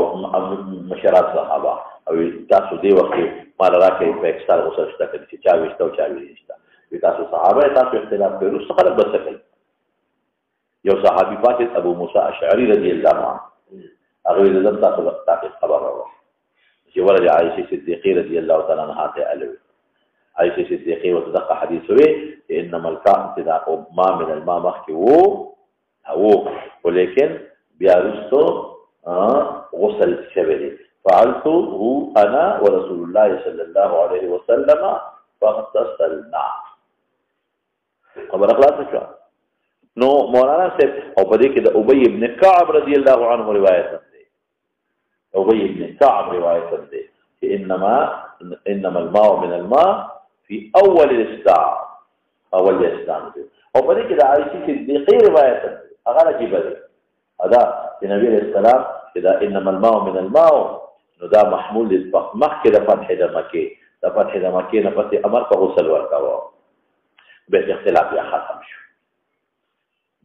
مشرات صحابه او تاسو دی وخت مال راکې په اکثر اوسه شته چې چا وشته او چا وشته تاسو صحابه تاسو اختلاف کړو څه خلک بس کوي یو صحابي پاتې ابو موسی اشعری رضی الله عنه هغه د تاسو تاسو خبر راوړ چې ولې عائشه صدیقه رضی الله تعالی عنها ته الوي عائشه صدیقه وتدق حدیث وی انما الكافر اذا ما من الماء مخي او ولكن بيارستو غسل شبري فعلته انا ورسول الله صلى الله عليه وسلم فاغتسلنا خبر خلاص شو نو مولانا صاحب او په دې کې د ابي ابن كعب رضی الله عنه روایت ده ابي ابن كعب روایت ده انما الماء من الماء في اول الاسلام اول الاسلام او په دې کې د عائشه صدیقه روایت ده هغه عجیب ده ادا چې نبی رسول الله اذا انما الماء من الماء نو دا محمول للفخ کې د فتح د مکه د فتح د مکه نه پسې امر په غسل ورکاوه به اختلاف یا ختم شو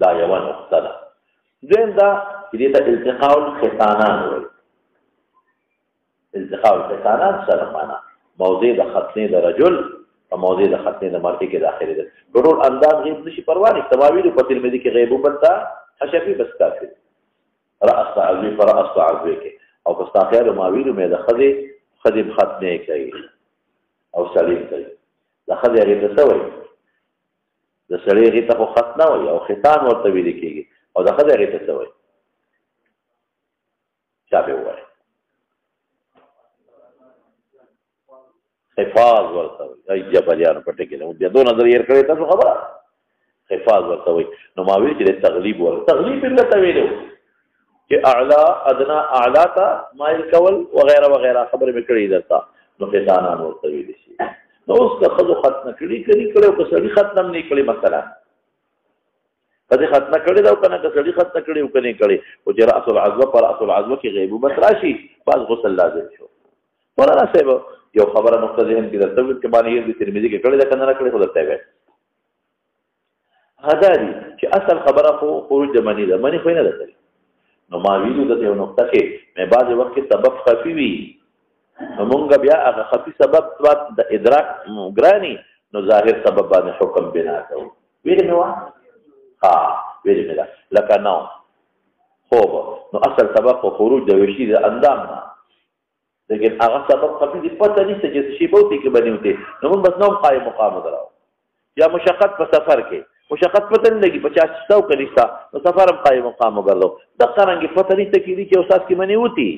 دا یو نقطه ده دین دا چې د التقاء الختانان وایي التقاء الختانان سره معنا موضع د ختنې د رجل او موضع د ختنې د مرکه کې داخلي ده ټول انداز غیب نشي پروا نه تماویل په ترمذی کې غیب وبتا حشفي بس کافي راس عزوی فرأس عزوی کې او په استاخير ماویل مې د خدي ختنې کوي او سلیم کوي د خدي غیب څه وایي د سړی غي ته ختنه وي او ختان ورته ویل کېږي او د خدای غي ته څه وایي چا به وایي حفاظ ورته وایي ای جبلیان پټه کې نو بیا دوه نظر یې کړی تاسو خبره حفاظ ورته وایي نو ما ویل چې تغلیب ورته تغلیب بل ته ویلو چې اعلى ادنى اعلى تا مایل کول وغیرہ وغیرہ خبره وکړي درته نو ختانان ورته ویل شي نو اوس که خذو ختنه کړي او که سړي ختم نه کړي مثلا کله ختنه کړي دا کنه که سړي ختنه کړي او کنه کړي او چې راس العزوه پر راس العزوه کې غیبوبت راشي بعد غسل لازم شو مولانا صاحب یو خبره نقطه ذهن کې درته وکړم چې باندې د ترمذی کې کړي دا کنه نه کړي خو درته وایي هداري چې اصل خبره خو خروج د منی ده منی خو نه ده نو ما ویلو د یو نقطه کې مې بعض وخت کې سبب خفي وي مونږ بیا هغه خفي سبب د ادراک ګرانی نو ظاهر سبب باندې حکم بنا کوو ویل نو ویل نه لکه نو خوب نو اصل سبب خروج د وشي د اندام نه لیکن هغه سبب خفي دي پته نشته چې شی بوتي کې بنیوته نو موږ بس نو قائم مقام دراو یا مشقت په سفر کې مشقت پته نه لګي 50 سو کلیسا نو سفر قائم مقام وګرځو د قرانګي پته نشته کې اوساس کې بنیوتی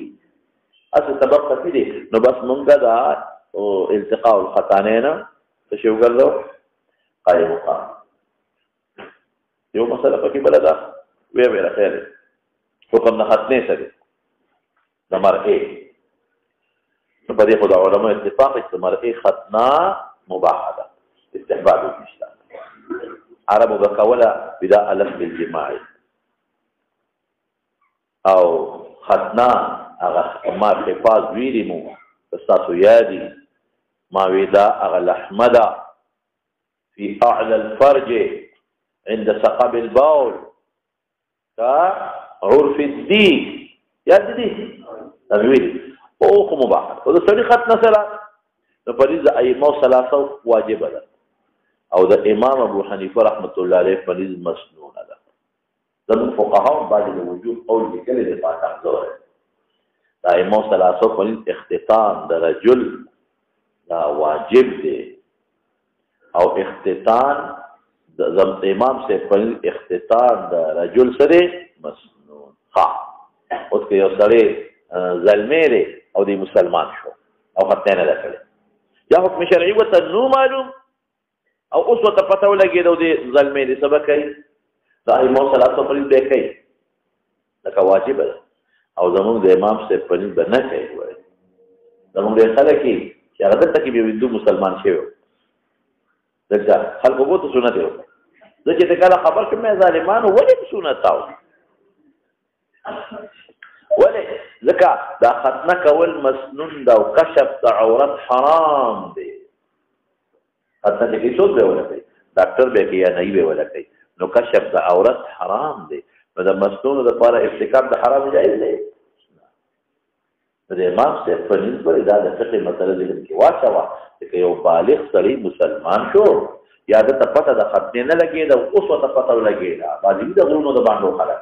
اصل سبب خفي دي نو بس مونږه دا التقاء الختانين څه شو ګرځو قائم مقام یو مسله پکې بلدا وی خیر حکم نه ختنه سره د مرئه نو په دې خدای علماء اتفاق چې مرئه ختنه مباح ده استحباب نشته عربو بقوله بدا الف بالجماع او ختنه هغه ما حفاظ ویلی مو تاسو یادي ما ویدا هغه لحمدا في اعلى الفرج عند سقب البول كعرف الديك یاد دي تنویل او خو مباح او د سړي ختنه سره نو فریضه ائمه ثلاثه واجب ده او د امام ابو حنیفه رحمت الله علیه فریضه مسنون ده د فقهاء بعد الوجوب قول بكل لفاتح زوره ائمه ثلاثه فریضه اختتان د رجل دا واجب دی او اختتان د امام سے فریضه اختتان د رجل سره مسنون اوس کې یو سړی ظلمه او دی مسلمان شو او ختنه نه کړي یا حکم شرعي وته نو معلوم او اوس وته پته ولګي د ظلمه دي سبق کوي دا ائمه ثلاثه فریضه به کوي دا واجب ده او زموږ د امام سے فریضه نه کوي وایي زموږ د خلک چې هغه دلته کې به هندو مسلمان شوی دلته خلکو وو ته سنت یو ځکه چې کله خبر کوم ظالمانو ولې سنت تاو ولې ځکه دا ختنه کول مسنون دا او کشف د عورت حرام دی ختنه کې څوک به ولا کوي ډاکټر به کوي یا نه به ولا کوي نو کشف د عورت حرام دی نو د مستونو لپاره ارتکاب د حرام جایز دی د امام صاحب په نسبت دا د فقه مسله ذکر کې واچوه چې یو بالغ سړی مسلمان شو یا د پته د ختنې نه لګېد او اوس ورته پته ولګېده بعضې د غرونو د باندې خلک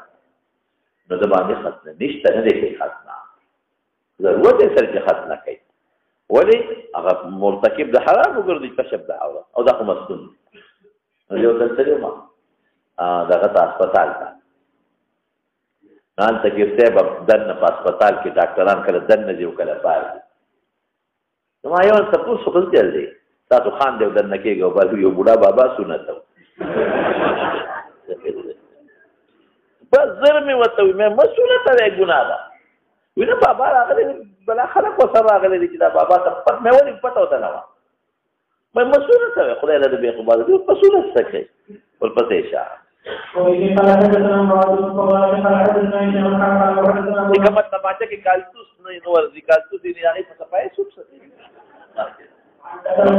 نو د باندې ختنه نشته نه دی کوي ختنه ضرورت یې سره چې ختنه کوي ولې هغه مرتکب د حرام وګرځي کشف د عورت او دا خو مستون نو یو ځل سره ما دغه ته هسپتال ته هلته کې صاحب دننه په هسپتال کې ډاکټران کله دننه دي او کله بار دي نو ما یو تپوس وکړ چل دی تاسو خان دی دننه کېږي او بل یو بوډا بابا سنت بس زر مې ورته وي مې مسؤلیت دی ګناه ده وینه بابا راغلی بلا خلک ورسره راغلی دي چې دا بابا ته مې ولې پته ورته نه وه مې مسؤلیت دی خدای له دې بې خبره دي مسؤلیت څه کوي ورپسې شه حکمت نماچه کې کالتوس نه ورځي کالتوس یې هغې په صفایي څوک ساتي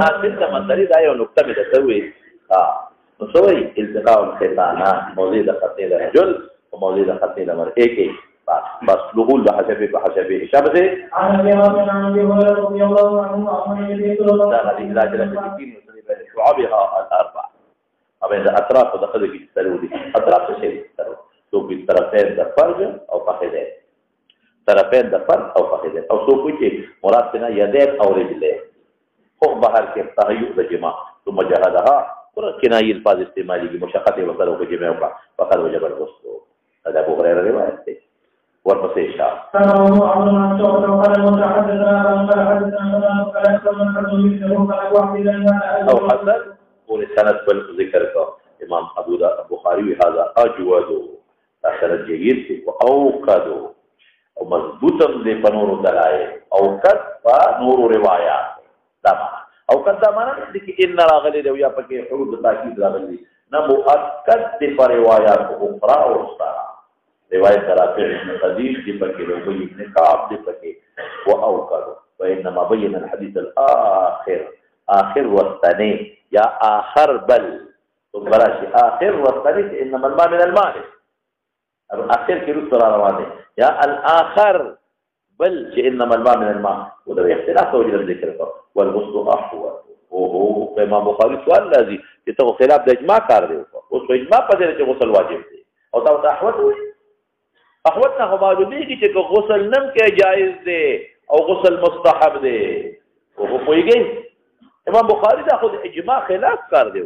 حاصل د مسلې دا یو نقطه مې درته وویل نو څه وایي التقاء الختانان موضوع د ختنې د رجل او موضوع د ختنې د مرئې کې بس دخول بحسبه شابه ده دا غدي علاج لكن شعبها الاربع بين الاطراف ودخل في السرودي اطراف شيء تو بالطرفين ده فرج او فخذين طرفين ده فرج او فخذين او سو کوئی مراد بنا يدين او رجلين خو بهر کې تهيئ د جماع ثم جهدها ورته کنایي الفاظ استعمالي مشقت وسره کو جماع وکړه فقط وجب الغسل هذا ابو هريره روایت ده ورپسې شاه او حسن ول سند بل ذکر کا امام ابو بخاری هذا اجود اثر جيد واوقد او مضبوطم دي پنور دلائل اوقد نور روایات دا اوقد دا معنا دي چې ان راغلي دی یا پکې حروف تاکید راغلي نه مؤکد دي پر روایات اخرى او استرا روایت رافع بن خدیج دي پکې ابي بن كعب دي پکې واوقد وانما بين الحديث اخر والثاني یا آخر بل براشي آخر والثالث انما الماء من الماء اخر کې رسول روانه یا الاخر بل انما الماء من الماء وده اختلاف توجيه ذکر کو والغسل احوط او امام بخاری سوال لازم چې ته خلاف د اجماع کار دی اوس اجماع په دې چې غسل واجب دی او تاسو احوط وي احوط نه معلومه دي چې غسل نم کې جائز دی او غسل مستحب دی او پويږي امام بخاری دا خود اجماع خلاف کار دی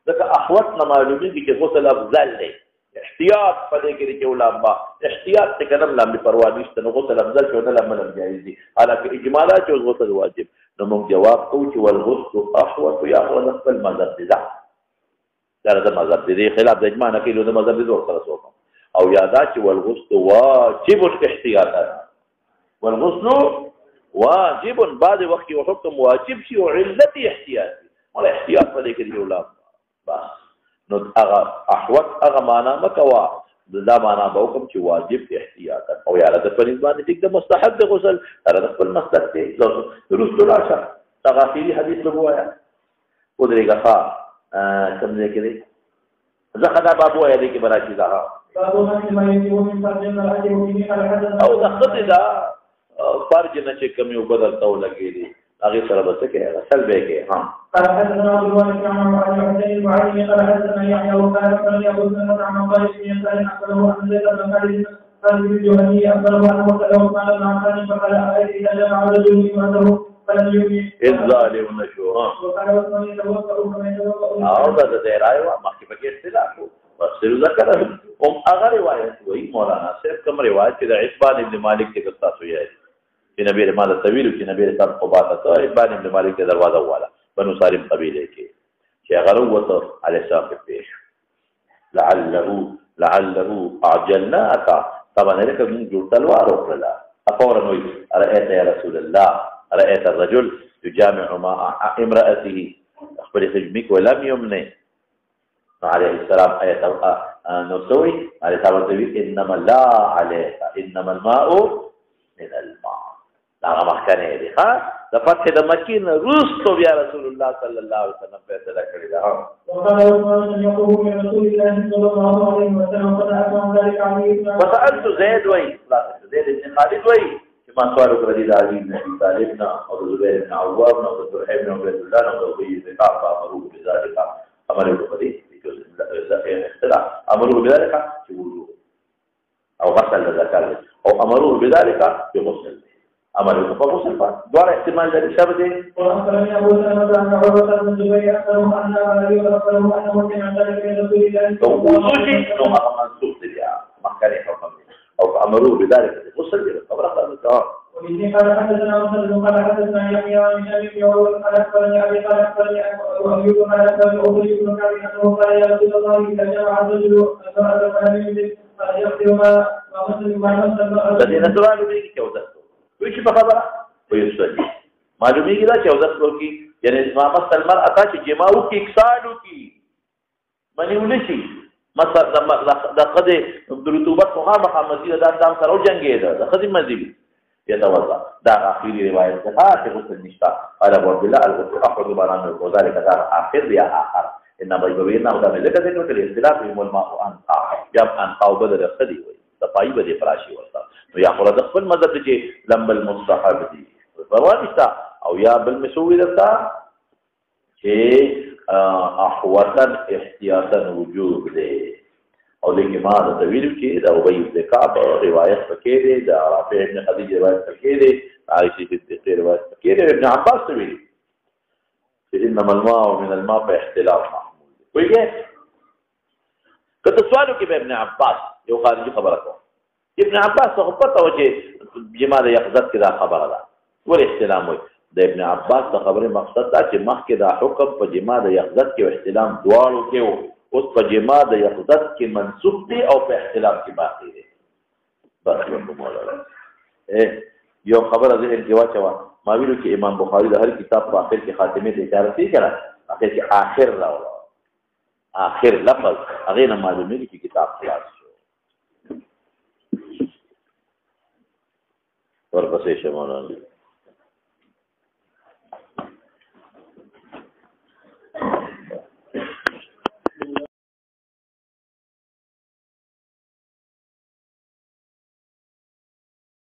ځکه احوط نه معلومیږي چې غسل افضل دی احتیاط پدې کې چې علماء احتیاط څخه کلم لامل پروا نشته نو غسل افضل شو نه لامل جایز دي حالکه اجمالا چې غسل واجب نو موږ جواب کوو چې والغسل احوط یا هو خپل مذهب دی دا د مذهب دی خلاف د اجماع نه کېلو د مذهب دی ور سره سوق او یادا چې والغسل واجب احتیاطا والغسل واجب بعد وقت یو حکم واجب شي او علت احتیاطي ولا احتیاط پدې کې دی علماء بس نو هغه احوط هغه معنا مکوا دا معنا به حکم چې واجب احتیاطا او یا د پنځ باندې ټیک د مستحب د غسل هر خپل مسلک دی رسول الله تغافلی حدیث لګوایا او درېګه کوم ځای کې دی ځکه دا بابو یا دې کې براشي دا او د خدای دا فرج نه چې کمی او بدل تو لګې دي هغه سره به څه کې غسل به کې ها قال حدثنا ابو بكر بن عمرو عن حسين وعلي قال حدثنا يحيى وقال قال ابو سلمة عن قال بن سالم اخبره عن زيد بن خالد قال الجهني اخبره عن وكله قال ابن عباس فقال ارايت اذا جمع رجل امته فلم يؤمن الظالم نشوها وقال عثمان يتوكل كما يتوكل او دا رايوا ما کې پکې اختلاف وصل ذکر هم هغه روایت وایي مولانا صاحب کوم روایت چې د عثمان ابن مالک څخه تاسو یې چې نبی رحمت طویل چې نبی رسول قباته ته عثمان ابن مالک ته دروازه والا بنو سالم قبیله کې چې هغه وروته علی صاحب پیش لعله اعجلناك طبعا لك من جوړ تلوار وکړه فورا وي رايت يا رسول الله رايت الرجل يجامع مع امراته اخبر خجمك ولم يمنع عليه السلام آية نسوي عليه السلام انما لا عليك انما الماء من الماء دا مخکنه دی ها د فتح د مکې نه وروسته بیا رسول الله صلی الله علیه وسلم فیصله کړې ده. وسألت زید وی زید بن خالد وی چې ما سوال وکړ د علي بن ابي طالب نه او د زبیر بن عوام نه او د طلحه بن عبید الله نه او د ابي بن كعب امروا بذلك امروا بذلك امروا بذلك او غسل الزكاه او امروا بذلك بغسل امروا بغسل دوار احتمال ذلك شبه وأخبرني أبو سلمة أن عروة بن الزبير أخبره أن أبا أيوب أخبره أنه سمع ذلك من رسول الله صلى الله عليه وسلم منسوخ لها مكان حكم او امروا بذلك بغسل خبر اخبار وبه قال حدثنا مسلم قال حدثنا يحيى عن ابي وهو قال اخبرني ابي قال اخبرني وايوب قال اخبرني ابي بن كعب انه قال يا رسول الله اذا جمع الرجل امراه فلم يملك فليقضي ما مسلم ما مسلم الذين سؤالوا به كوزته وش بخبره ويصلي معلومي كده كوزته کی یعنی ما مسل المرأة چې جماعو کې اکسالو کی منی ولشي مثلا د قضې د رطوبت مخامخ مزید دا دام سره وجنګېده د قضې مزید يتوضا دا اخيري روايه ده چې غسل نشتا قال ابو عبد الله الغسل اخرج باران وذلك دار اخر يا اخر انما يبيننا ودا ملكه انه الاختلاف بين الماء وانقى جب انقى وبدل الخدي وي صفاي بدي فراشي ورتا نو يا خرج خپل مدد چې لمبل مستحب دي روانستا او يا بالمسوي دتا چې احوطا احتياطا وجوب دي او لیکن ما د طویل کې د ابي بن كعب روایت پکې دی د رافع ابن خدیجه روایت پکې دی عائشه صدیقه روایت پکې دی ابن عباس ویلي چې انما الماء من الماء په اختلاف محمول ویږي کته سوالو کې ابن عباس یو خارجي خبره کوي ابن عباس څه پته و چې جما د یقظت کې دا خبره ده ور احتلام وي د ابن عباس د خبره مقصد دا چې مخکې دا حکم په جما د یقظت کې احتلام دواړو کې وو اوس په جما د یقظت کې منسوخ دي او په اختلاف کې باقي دي بس مولانا یو خبره ذهن کې واچوه ما ویلو چې امام بخاری د هر کتاب په اخر کې خاتمه ته اشاره کوي کنه اخر کې اخر راوړو اخر لفظ هغه نه معلومه دي چې کتاب خلاص شو ورپسې شمولانا